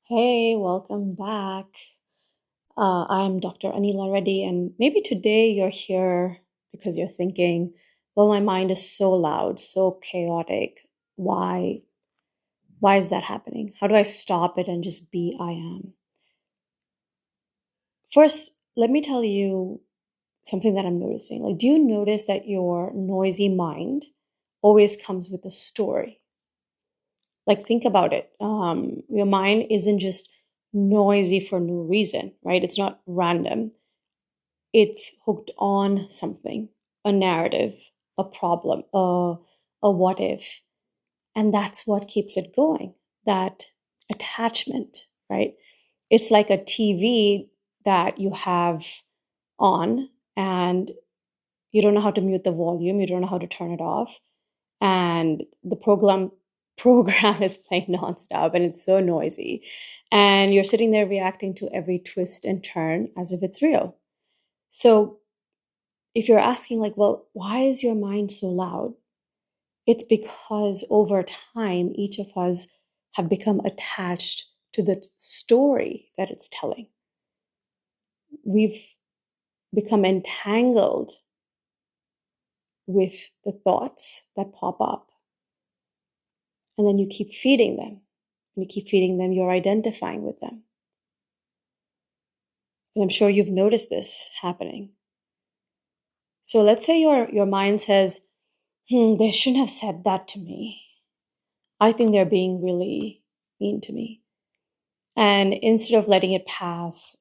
Hey, welcome back. I'm Dr. Reddy, and maybe today you're here because you're thinking, well, my mind is so loud, so chaotic. Why? Why is that happening? How do I stop it and just be I am? First, let me tell you something that I'm noticing. Like, do you notice that your noisy mind always comes with a story? Like, think about it. Your mind isn't just noisy for no reason, right? It's not random. It's hooked on something, a narrative, a problem, a what if. And that's what keeps it going, that attachment, right? It's like a TV that you have on and you don't know how to mute the volume, you don't know how to turn it off. And the program is playing nonstop and it's so noisy. And you're sitting there reacting to every twist and turn as if it's real. So if you're asking, like, well, why is your mind so loud? It's because over time, each of us have become attached to the story that it's telling. We've become entangled with the thoughts that pop up. And then you keep feeding them. And you keep feeding them, you're identifying with them. And I'm sure you've noticed this happening. So let's say your mind says, they shouldn't have said that to me. I think they're being really mean to me. And instead of letting it pass,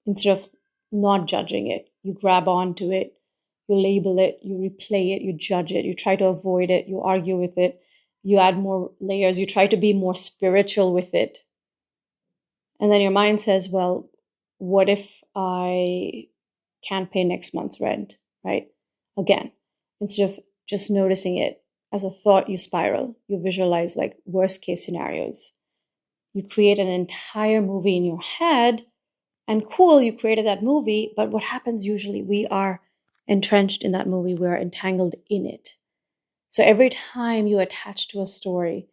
instead of not judging it, you grab onto it, you label it, you replay it, you judge it, you try to avoid it, you argue with it, you add more layers, you try to be more spiritual with it. And then your mind says, well, what if I can't pay next month's rent, right? Again, instead of just noticing it as a thought, you spiral, you visualize like worst case scenarios. You create an entire movie in your head, and cool, you created that movie, but what happens usually, we are entrenched in that movie, we're entangled in it. So every time you attach to a story,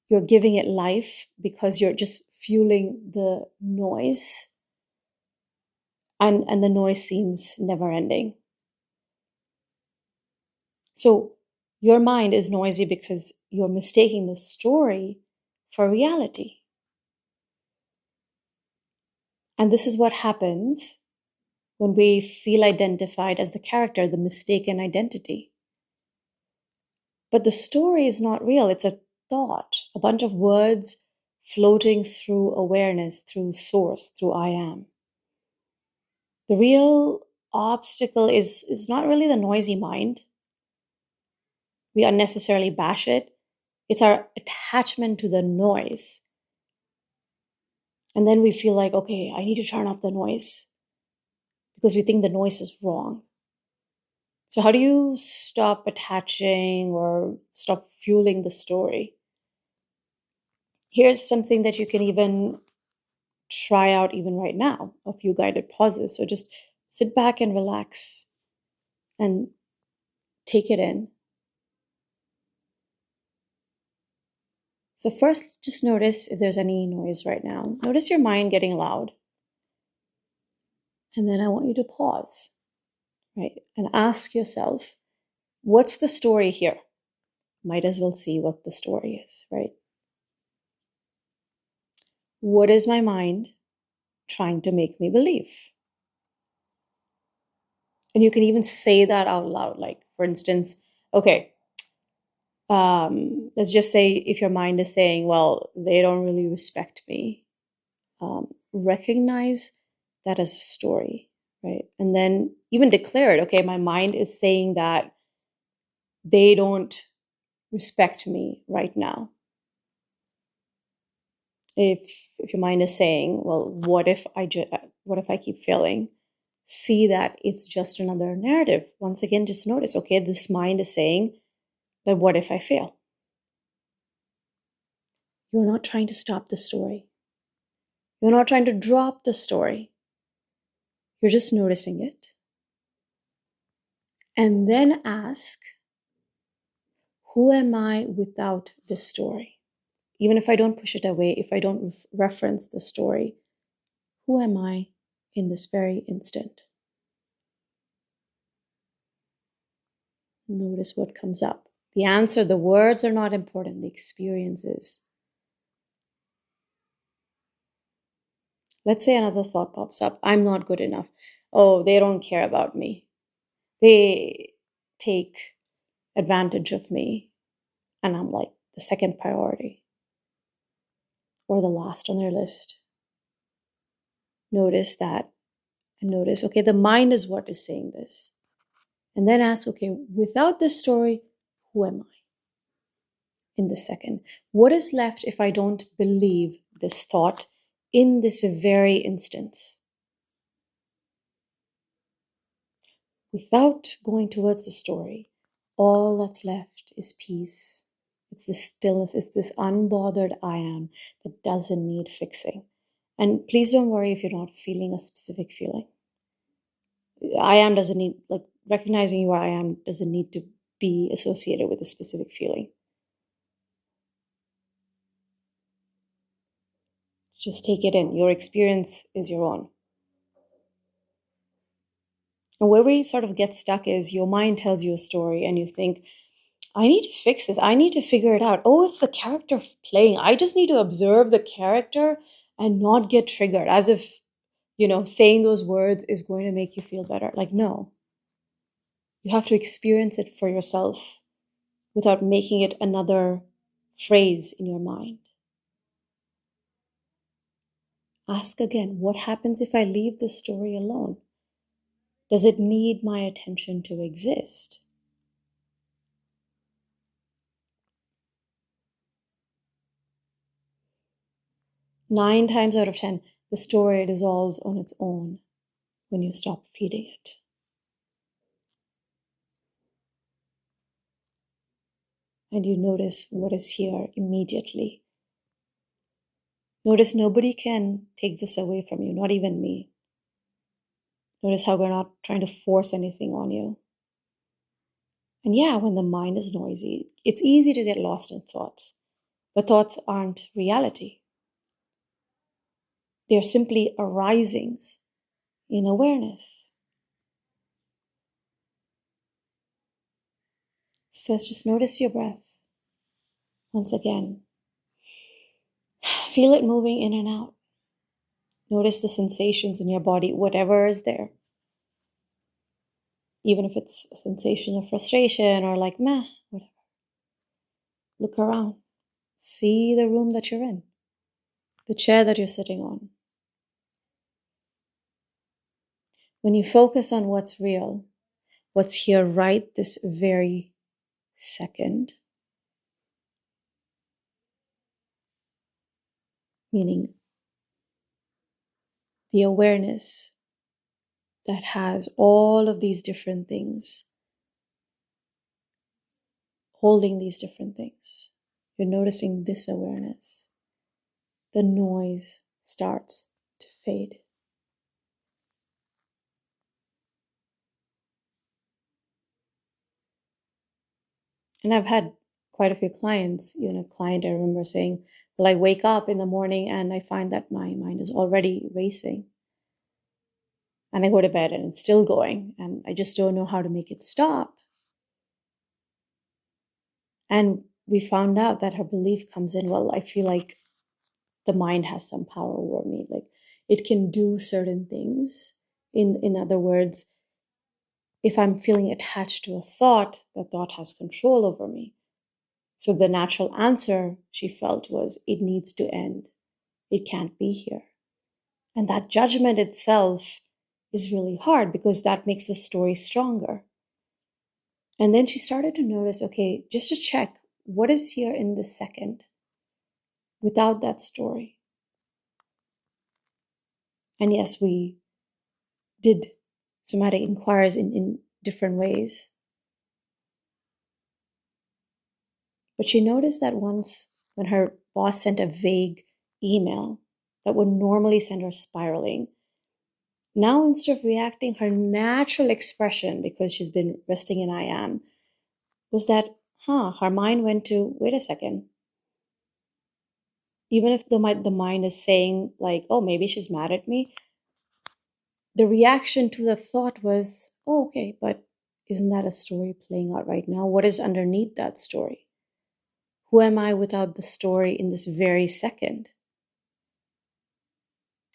you're giving it life because you're just fueling the noise, and the noise seems never ending. So your mind is noisy because you're mistaking the story for reality. And this is what happens when we feel identified as the character, the mistaken identity. But the story is not real. It's a thought, a bunch of words floating through awareness, through source, through I am. The real obstacle is not really the noisy mind. We unnecessarily bash it. It's our attachment to the noise. And then we feel like, okay, I need to turn off the noise because we think the noise is wrong. So how do you stop attaching or stop fueling the story? Here's something that you can even try out even right now, a few guided pauses. So just sit back and relax and take it in. So first, just notice if there's any noise right now. Notice your mind getting loud. And then I want you to pause, right? And ask yourself, what's the story here? Might as well see what the story is, right? What is my mind trying to make me believe? And you can even say that out loud. Like, for instance, okay, let's just say if your mind is saying, well, they don't really respect me, recognize that as a story, right? And then even declare it. Okay, my mind is saying that they don't respect me right now. If your mind is saying, well, what if I keep failing? See that it's just another narrative. Once again, just notice, okay, this mind is saying that what if I fail? You're not trying to stop the story. You're not trying to drop the story. You're just noticing it. And then ask, who am I without this story? even if I don't push it away, if I don't reference the story, who am I in this very instant? Notice what comes up. The answer, the words are not important, the experience is. Let's say another thought pops up. I'm not good enough. Oh, they don't care about me. They take advantage of me. And I'm like the second priority or the last on their list. Notice that and notice, okay, the mind is what is saying this. And then ask, okay, without this story, who am I in this second? What is left if I don't believe this thought in this very instance? Without going towards the story, all that's left is peace. It's this stillness, it's this unbothered I am that doesn't need fixing. And please don't worry if you're not feeling a specific feeling. I am doesn't need, like, recognizing you are I am doesn't need to be associated with a specific feeling. Just take it in. Your experience is your own. And where we sort of get stuck is your mind tells you a story and you think, I need to fix this. I need to figure it out. Oh, it's the character playing. I just need to observe the character and not get triggered as if, saying those words is going to make you feel better. Like, no. You have to experience it for yourself without making it another phrase in your mind. Ask again, what happens if I leave the story alone? Does it need my attention to exist? Nine times out of 10, the story dissolves on its own when you stop feeding it. And you notice what is here immediately. Notice nobody can take this away from you, not even me. Notice how we're not trying to force anything on you. And yeah, when the mind is noisy, it's easy to get lost in thoughts. But thoughts aren't reality. They're simply arisings in awareness. So first, just notice your breath. Once again, feel it moving in and out. Notice the sensations in your body, whatever is there. Even if it's a sensation of frustration or like, meh, whatever. Look around. See the room that you're in, the chair that you're sitting on. When you focus on what's real, what's here right this very second, meaning the awareness that has all of these different things, holding these different things. You're noticing this awareness. The noise starts to fade. And I've had quite a few clients, client I remember saying, well, I wake up in the morning and I find that my mind is already racing. And I go to bed and it's still going. And I just don't know how to make it stop. And we found out that her belief comes in, well, I feel like the mind has some power over me. Like it can do certain things. In other words, if I'm feeling attached to a thought, the thought has control over me. So the natural answer she felt was, it needs to end. It can't be here. And that judgment itself is really hard because that makes the story stronger. And then she started to notice, okay, just to check, what is here in this second without that story? And yes, we did somatic inquiries in different ways. But she noticed that once when her boss sent a vague email that would normally send her spiraling, now instead of reacting, her natural expression, because she's been resting in I am, was that, her mind went to, wait a second. even if the mind is saying like, oh, maybe she's mad at me, the reaction to the thought was, oh, okay, but isn't that a story playing out right now? What is underneath that story? Who am I without the story in this very second?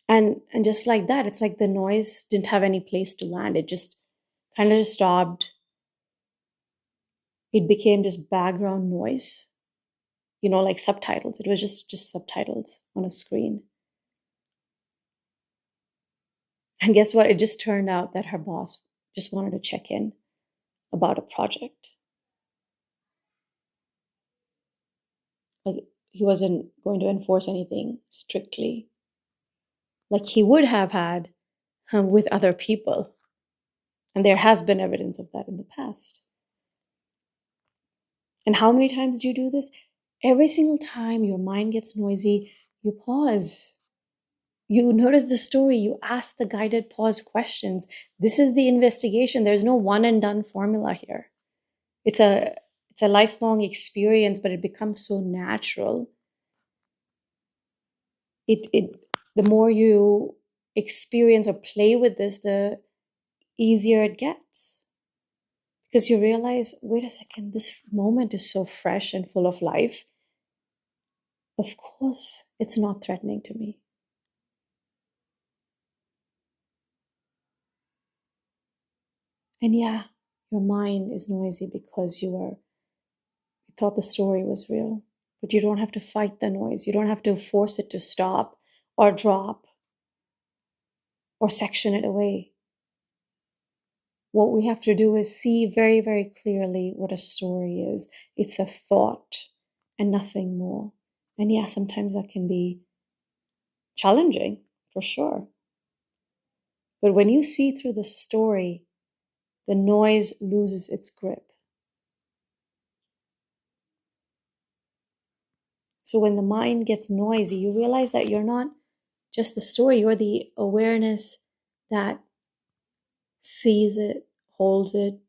And just like that, it's like the noise didn't have any place to land. It just kind of just stopped. It became just background noise, like subtitles. It was just subtitles on a screen. And guess what? It just turned out that her boss just wanted to check in about a project. Like, he wasn't going to enforce anything strictly like he would have had with other people. And there has been evidence of that in the past. And how many times do you do this? Every single time your mind gets noisy, you pause. You notice the story, you ask the guided pause questions. This is the investigation. There's no one and done formula here. It's a lifelong experience, but it becomes so natural. The more you experience or play with this, the easier it gets. Because you realize, wait a second, this moment is so fresh and full of life. Of course, it's not threatening to me. And yeah, your mind is noisy because you thought the story was real. But you don't have to fight the noise. You don't have to force it to stop or drop or section it away. What we have to do is see very, very clearly what a story is. It's a thought and nothing more. And yeah, sometimes that can be challenging, for sure. But when you see through the story, the noise loses its grip. So when the mind gets noisy, you realize that you're not just the story, you're the awareness that sees it, holds it,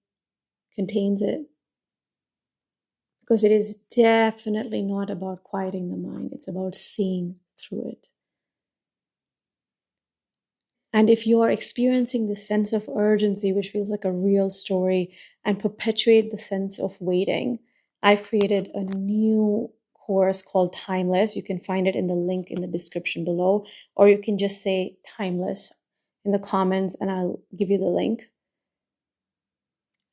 contains it. Because it is definitely not about quieting the mind, it's about seeing through it. And if you are experiencing the sense of urgency, which feels like a real story, and perpetuate the sense of waiting, I've created a new course called Timeless. You can find it in the link in the description below, or you can just say Timeless in the comments and I'll give you the link.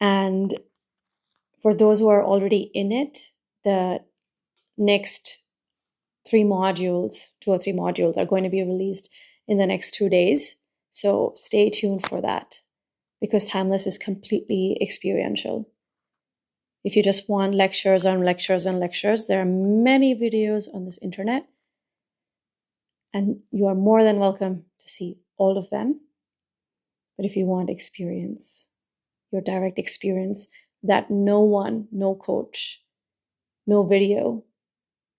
And for those who are already in it, the next 2 or 3 modules are going to be released in the next 2 days. So stay tuned for that, because Timeless is completely experiential. If you just want lectures on lectures and lectures, there are many videos on this internet, and you are more than welcome to see all of them. But if you want experience, your direct experience that no one, no coach, no video,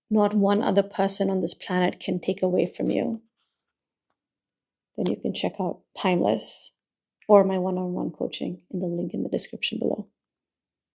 not one other person on this planet can take away from you, then you can check out Timeless or my one-on-one coaching in the link in the description below.